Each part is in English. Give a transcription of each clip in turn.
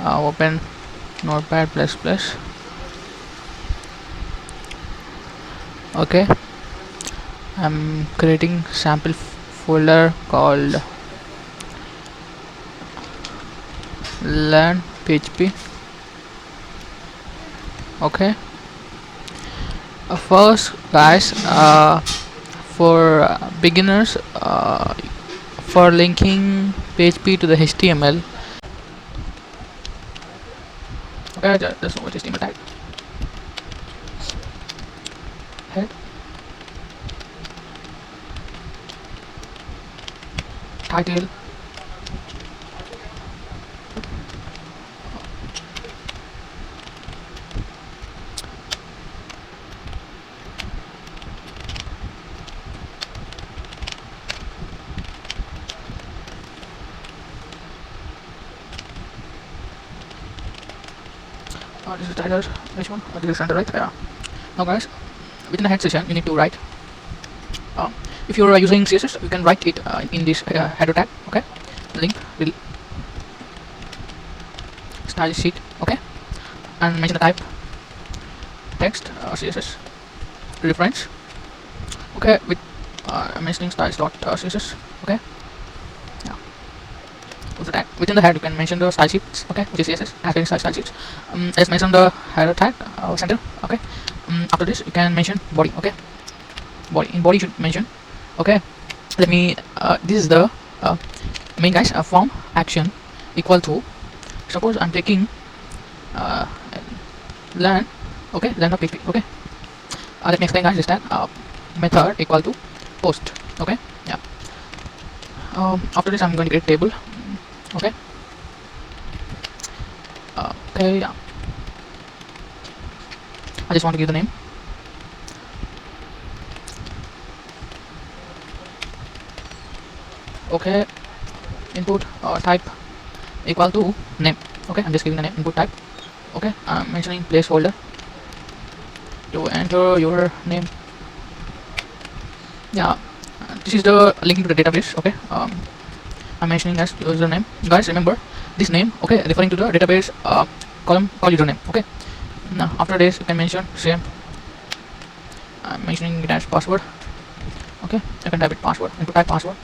open notepad plus plus. Okay, I'm creating sample folder called learn PHP. Okay, first guys, for beginners, for linking PHP to the HTML. Okay, just what HTML tag head title. This is title. Which one? This is center, right? Yeah. Now guys, within the head section, you need to write. If you are using CSS, you can write it in this header tag. Okay, link will style sheet. Okay, and mention the type text CSS reference. Okay, with mentioning styles dot CSS. Okay, yeah. With the tag within the head, you can mention the style sheets. Okay, which is CSS as style sheets. Let's mention the header tag center. Okay, after this, you can mention body. Okay, body in body you should mention. Okay, let me this is the main guys form action equal to, suppose I'm taking learn. Okay, learn of PHP. Okay, let me explain guys this tag method equal to post. Okay, yeah. After this I'm going to create table. Okay, okay, yeah. I just want to give the name. Okay, input type equal to name. Okay, I'm just giving the name input type. Okay, I'm mentioning placeholder to enter your name. Yeah, this is the link to the database. Okay, I'm mentioning as username. Guys, remember this name. Okay, referring to the database column called username. Okay, now after this you can mention same. I'm mentioning it as password. Okay, you can type it password. Input type password.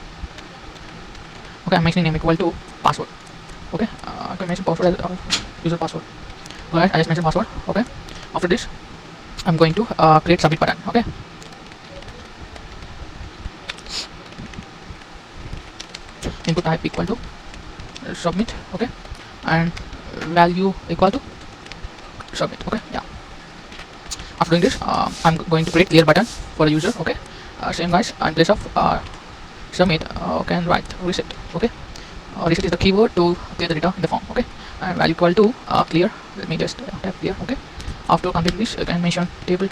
Okay, I'm mentioning name equal to password. Okay, I can mention password as user password. Alright, I just mentioned password. Okay, after this I'm going to create submit button. Okay, input type equal to submit. Okay, and value equal to submit. Okay, yeah. After doing this, I'm going to create clear button for the user. Okay, same guys, in place of submit, can write reset. Okay, reset is the keyword to clear the data in the form. Okay, and value equal to clear. Let me just type clear. Okay, after completing this, you can mention table.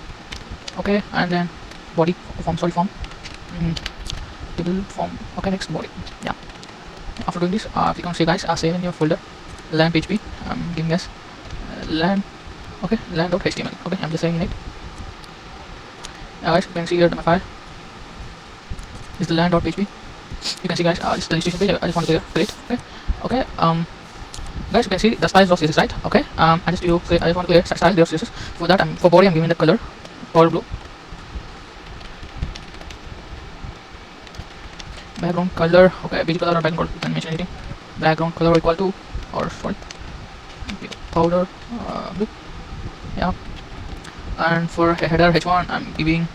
Okay, and then body form. Sorry, form. Table form. Okay, next body. Yeah. After doing this, click on save guys. Save in your folder. Learn PHP. Giving us learn. Okay, learn.html. Okay, I'm just saving it. Now guys, you can see here my file. This is the learn.php. You can see guys, this is the registration page. I just want to create. Okay, guys, you can see the styles.css, right? Okay, I just want to create style.css. For that, for body I'm giving the color powder blue. Background color, okay, basic color or background color, you can mention anything. Background color equal to, or sorry, powder blue. Yeah, and for header h1 I'm giving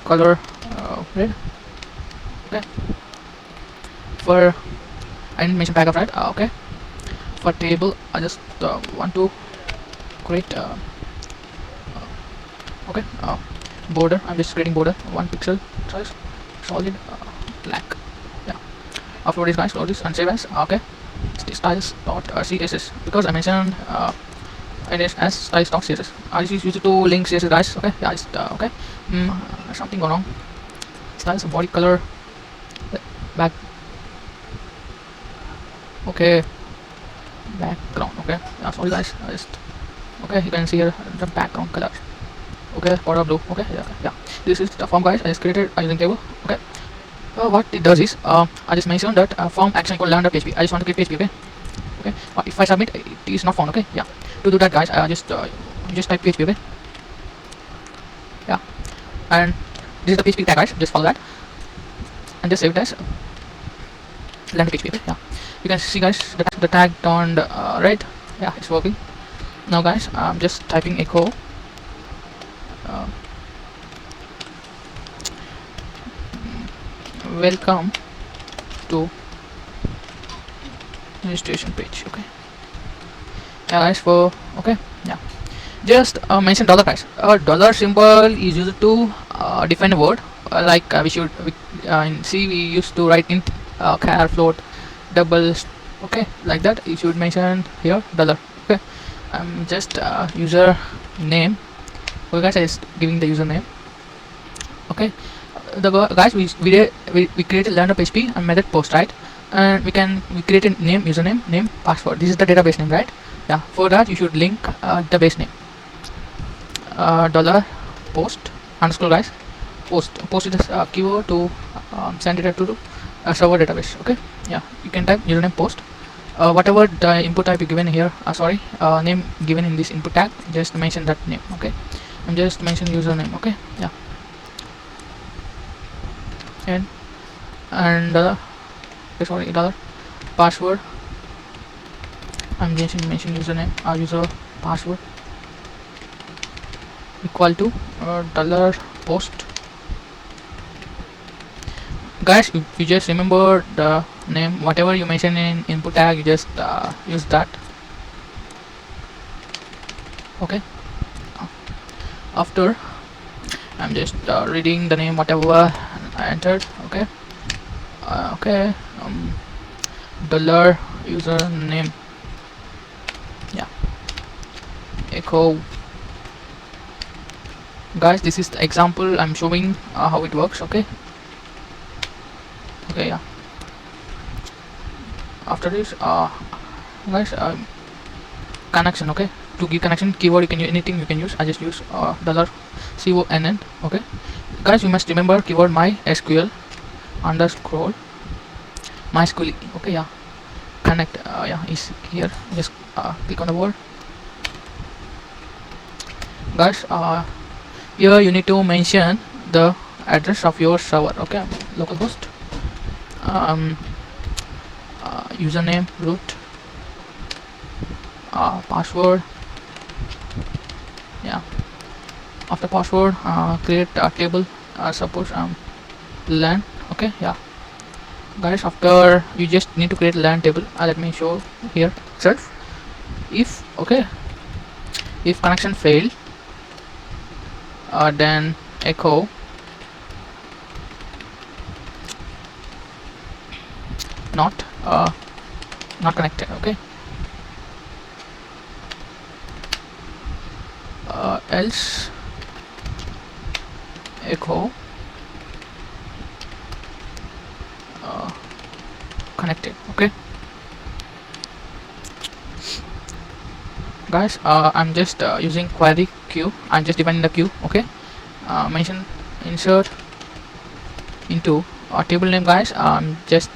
color red. Okay, for I didn't mention paragraph, right? Okay, for table I just want to create okay, border. I'm just creating border 1 pixel size, solid black. Yeah. After this guys, close this and save as. Okay, styles.css, because I mentioned it is as styles.css. I just use it to link CSS guys. Okay, yeah, it's okay. Something going on. Styles body color back. Okay, background. Okay, yeah, sorry guys. Okay, you can see here the background color. Okay, powder blue. Okay, yeah. This is the form guys. I just created using table. Okay. What it does is I just mentioned that form action equal learn.php. I just want to create PHP. Okay, Okay, if I submit, it is not found. Okay, yeah. To do that, guys, just type PHP. Okay, yeah, and this is the PHP tag, guys. Just follow that and just save it as learn PHP. Okay, yeah. You can see, guys, the tag turned red. Yeah, it's working now, guys. I'm just typing echo. Uh, Welcome to registration page. Okay, yeah, guys. For okay, yeah. Just mention dollar, guys. Dollar symbol is used to define a word. In C we used to write int, char, float, doubles. Okay, like that. You should mention here dollar. Okay, just user name. Okay, guys, I just giving the username. Okay, guys, we created learner PHP and method post, right? And we created name, username, name, password. This is the database name, right? Yeah. For that, you should link the base name. Dollar post underscore, guys. Post is a keyword to send it to a server database. Okay, yeah. You can type username post. Whatever the input type you given here, name given in this input tag, just mention that name. Okay, and just mention username. Okay, yeah. And dollar password. I'm just mention username or user password equal to dollar post. Guys, if you just remember the name, whatever you mention in input tag, you just use that. Okay, after I'm just reading the name whatever I entered. Okay, dollar username, yeah, echo. Guys, this is the example I'm showing how it works. Okay, yeah. After this, guys, connection. Okay, to give connection keyword, you can use anything. You can use, I just use dollar $conn. Okay, guys, you must remember keyword MySQL underscore MySQL. Okay, yeah. Connect, yeah, is here. Just click on the word, guys. Here you need to mention the address of your server. Okay, localhost, username, root, password. Yeah. After password, create a table. Suppose LAN. Okay, yeah. Guys, after you just need to create LAN table. Let me show here itself. If connection failed, then echo not connected. Okay, else echo connected. Okay, guys, I'm just using query queue. I'm just defining the queue. Okay, mention insert into table name, guys. I'm just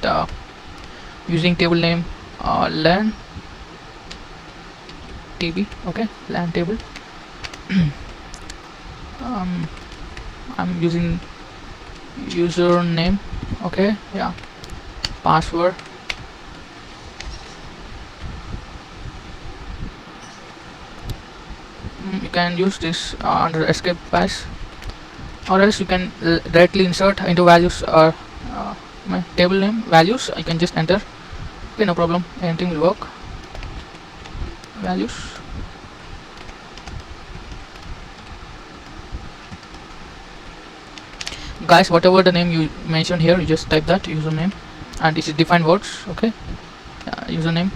using table name LAN tb. Okay, LAN table. I'm using username. Okay, yeah. Password, you can use this under escape pass, or else you can directly insert into values or my table name values. You can just enter. Okay, no problem, anything will work. Values, guys, whatever the name you mentioned here, you just type that username, and this is defined words. Okay, username.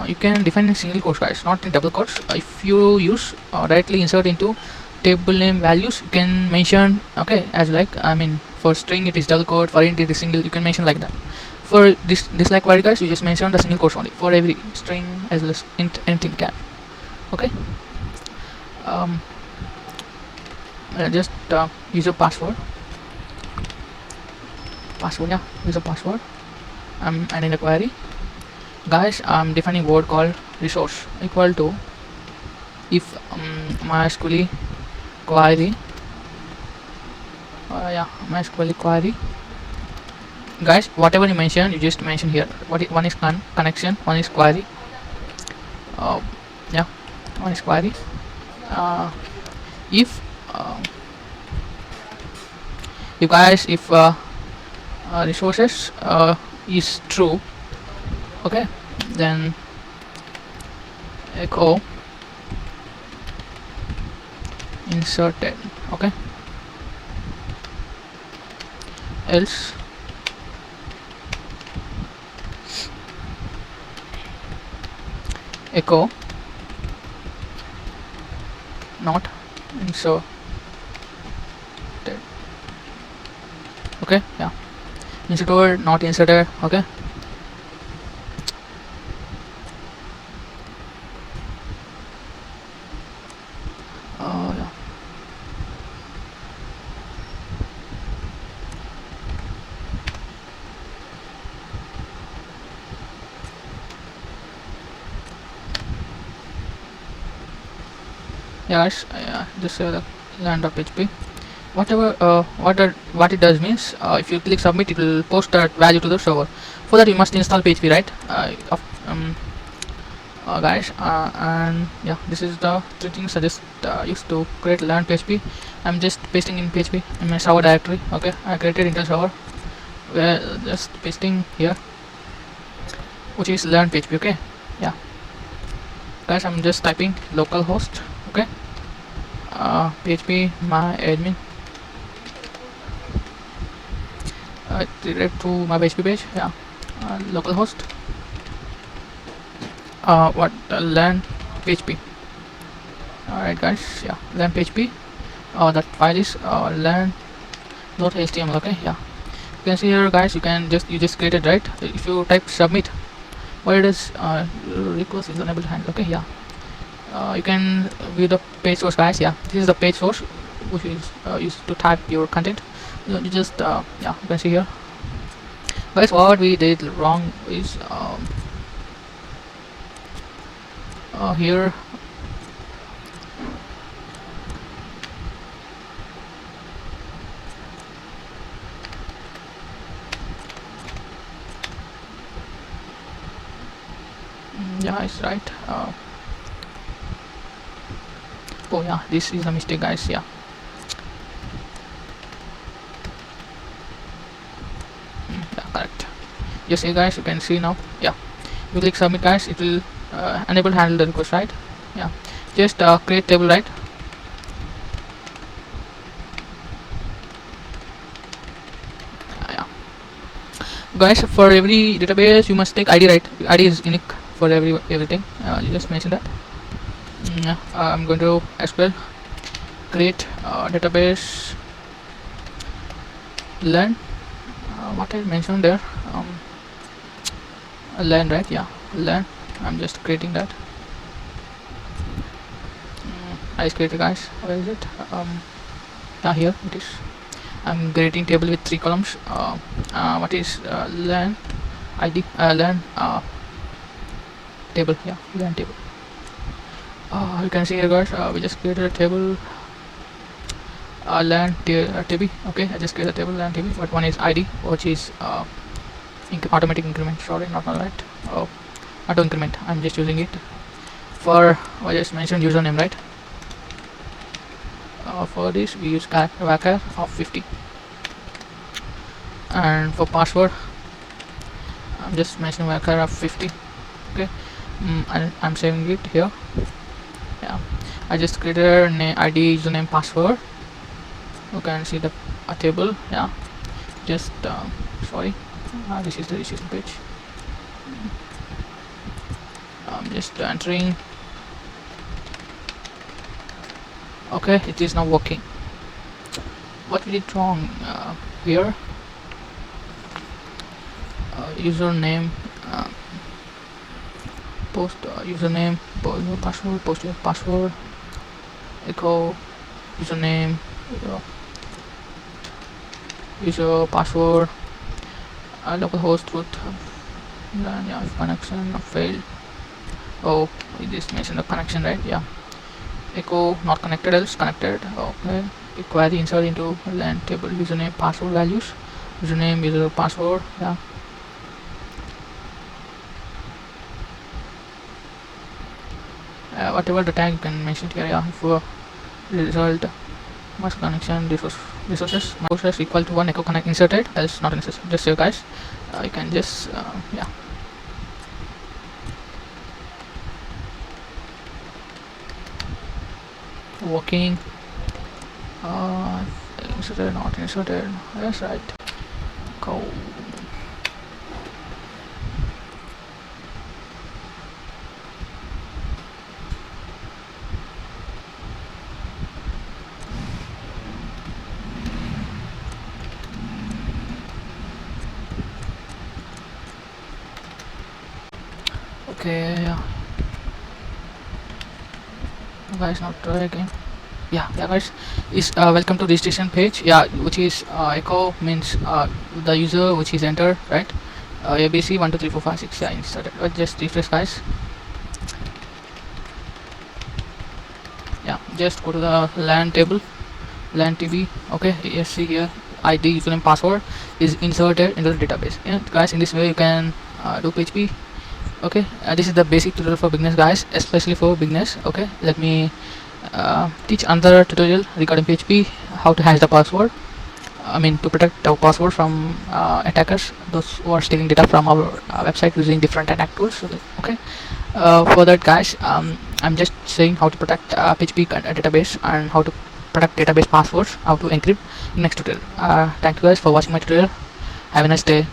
You can define in single quotes, guys, not in double quotes. If you use directly insert into table name values, you can mention, okay, as like, I mean, for string it is double quote, for int it is single. You can mention like that. For this like query, guys, you just mention the single quotes only for every string as well as int, anything can. Okay, just use a password. Yeah, use a password. I'm adding the query. Guys, I'm defining word called resource equal to if MySQL query. MySQL query. Guys, whatever you mention, you just mention here. One is connection, one is query. Uh, yeah, one is query. If you guys, if resources is true, okay, then echo inserted, okay, else echo not inserted. Okay, yeah, inserted, not inserted. Okay, yeah. Yeah guys, just the land of PHP. Whatever what it does means, if you click submit, it will post that value to the server. For that you must install PHP, right? Guys, and yeah, this is the three things I just used to create learn PHP. I'm just pasting in PHP in my server directory. Okay, I created Intel server. We're just pasting here, which is learn PHP. Okay, yeah guys, I'm just typing localhost. Okay, PHP my admin direct to my PHP page. Yeah, localhost learn PHP. Alright guys, yeah, learn PHP. That file is learn.html. okay, yeah, you can see here guys, you just created, right? If you type submit, what it is, request is unable to handle. Okay, yeah, you can view the page source guys. Yeah, this is the page source which is used to type your content. You just yeah, you can see here guys, what we did wrong is here yeah, it's right. Oh yeah, this is a mistake guys. Yeah, yeah, correct. Yes, hey guys, you can see now. Yeah, you click submit guys, it will enable handle the request, right? Yeah, just create table, right? Yeah guys, for every database you must take ID, right? ID is unique for everything. You just mention that. Yeah, I'm going to SQL create database learn, what I mentioned there, learn, right? Yeah, learn. I'm just creating that. I just created guys. Where is it? Yeah, here it is. I'm creating table with 3 columns. What is learn ID, learn table. Yeah, learn table. You can see here guys, we just created a table learn tb. Okay, I just created a table learn tb, but one is ID, which is automatic increment. Sorry, not right. Auto increment. I'm just using it for, I just mentioned username, right? For this we use character of 50, and for password I'm just mentioning character of 50. Okay, and I'm saving it here. Yeah, I just created name, ID, username, password. You can see the table. Yeah, just sorry, this is the registration page. I'm just entering. Okay, it is now working. What we did wrong here, username, post username, post your password, post your password, echo username, user password, localhost root, then yeah, if connection failed. Oh, we just mentioned the connection, right? Yeah. Echo not connected, else connected. Okay. Query insert into LAN table, username, password values, username, user, password. Yeah. Whatever the tag you can mention here. Yeah. If result must connection resources resources equal to one, echo connect inserted, else not necessary. Just so guys, you can just yeah. Working. Inserted, not inserted. Yes, right. Go. Okay, yeah. Guys, not try again. Yeah guys, is welcome to registration page. Yeah, which is echo means the user which is entered, right? ABC 1 2 3 4 5 6. Yeah, inserted. Just refresh guys. Yeah, just go to the LAN table, LAN TB. Okay, yes, see here, ID, username, password is inserted into the database. Yeah guys, in this way you can do PHP. Okay, this is the basic tutorial for beginners guys, especially for beginners. Okay, let me teach another tutorial regarding PHP, how to hash the password. I mean, to protect our password from attackers, those who are stealing data from our website using different attack tools. Okay, for that guys, I'm just saying how to protect PHP database and how to protect database passwords, how to encrypt in next tutorial. Thank you guys for watching my tutorial. Have a nice day.